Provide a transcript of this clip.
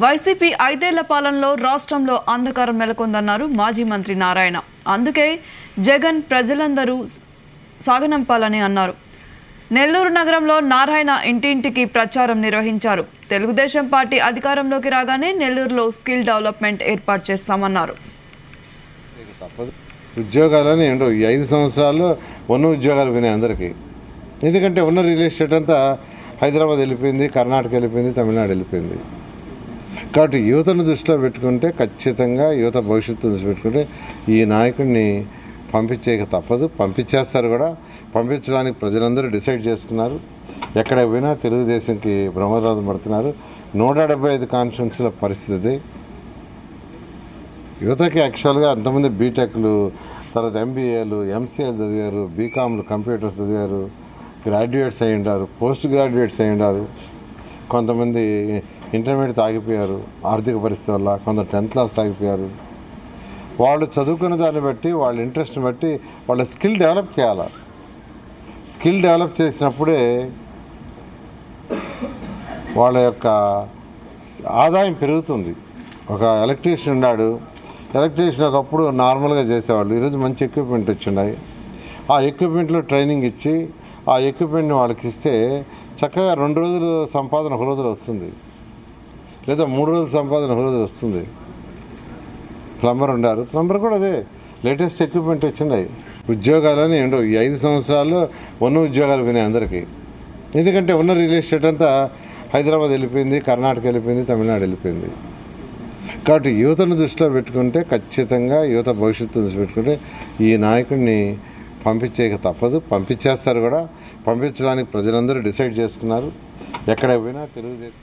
YCP 5 ఏళ్ల పాలనలో రాష్ట్రంలో అంధకారం నెలకొందన్నారు మాజీ మంత్రి నారాయణ. అందుకే జగన్ ప్రజలందరూ సాగనంపాలని అన్నారు. నెల్లూరు నగరంలో నారాయణ ఇంటింటికి ప్రచారం నిర్వహించారు. తెలుగుదేశం పార్టీ అధికారంలోకి రాగానే నెల్లూరులో స్కిల్ డెవలప్మెంట్ ఏర్పాటు చేస్తామన్నారు. ఉద్యోగాలని ఏంటో ఈ 5 సంవత్సరాల్లో ఉన్న ఉద్యోగాలు వినే అందరికీ, ఎందుకంటే ఉన్న రియల్ ఎస్టేట్ అంతా హైదరాబాద్ వెళ్ళిపోయింది, కర్ణాటక వెళ్ళిపోయింది, తమిళనాడు వెళ్ళిపోయింది. కాబట్టి యువతను దృష్టిలో పెట్టుకుంటే, ఖచ్చితంగా యువత భవిష్యత్తు దృష్టి పెట్టుకుంటే ఈ నాయకుడిని పంపించేక తప్పదు, పంపించేస్తారు కూడా. పంపించడానికి ప్రజలందరూ డిసైడ్ చేసుకున్నారు. ఎక్కడ పోయినా తెలుగుదేశంకి బ్రహ్మరథం పడుతున్నారు. 175 కాన్స్టిట్యున్సీల పరిస్థితి. యువతకి యాక్చువల్గా అంతమంది బీటెక్లు, తర్వాత ఎంబీఏలు, ఎంసీఏలు చదివారు, బీకామ్లు, కంప్యూటర్స్ చదివారు, గ్రాడ్యుయేట్స్ అయి ఉండారు, పోస్ట్ గ్రాడ్యుయేట్స్ అయి ఉండారు. కొంతమంది ఇంటర్మీడియట్ ఆగిపోయారు ఆర్థిక పరిస్థితి వల్ల, కొందరు 10th క్లాస్ ఆగిపోయారు. వాళ్ళు చదువుకున్న దాన్ని బట్టి, వాళ్ళ ఇంట్రెస్ట్ని బట్టి వాళ్ళ స్కిల్ డెవలప్ చేయాలి. స్కిల్ డెవలప్ చేసినప్పుడే వాళ్ళ యొక్క ఆదాయం పెరుగుతుంది. ఒక ఎలక్ట్రీషియన్ ఉన్నాడు, ఎలక్ట్రీషియన్ ఒకప్పుడు నార్మల్గా చేసేవాళ్ళు, ఈరోజు మంచి ఎక్విప్మెంట్ వచ్చిన్నాయి. ఆ ఎక్విప్మెంట్లో ట్రైనింగ్ ఇచ్చి ఆ ఎక్విప్మెంట్ని వాళ్ళకి ఇస్తే చక్కగా 2 రోజులు సంపాదన ఒక రోజులో వస్తుంది, లేదా 3 రోజుల సంపాదన ఒక రోజులో వస్తుంది. ప్లంబర్ ఉన్నారు, ప్లంబర్ కూడా అదే లేటెస్ట్ ఎక్విప్మెంట్ వచ్చినాయి. ఉద్యోగాలని ఏంటో ఈ 5 సంవత్సరాల్లో ఉన్న ఉద్యోగాలు వినే అందరికీ, ఎందుకంటే ఉన్న రియల్ ఎస్టేట్ అంతా హైదరాబాద్ వెళ్ళిపోయింది, కర్ణాటక వెళ్ళిపోయింది, తమిళనాడు వెళ్ళిపోయింది. కాబట్టి యువతను దృష్టిలో పెట్టుకుంటే, ఖచ్చితంగా యువత భవిష్యత్తు దృష్టి పెట్టుకుంటే ఈ నాయకుడిని పంపించేక తప్పదు, పంపించేస్తారు కూడా. పంపించడానికి ప్రజలందరూ డిసైడ్ చేసుకున్నారు. ఎక్కడ పోయినా తెలుగుదేశం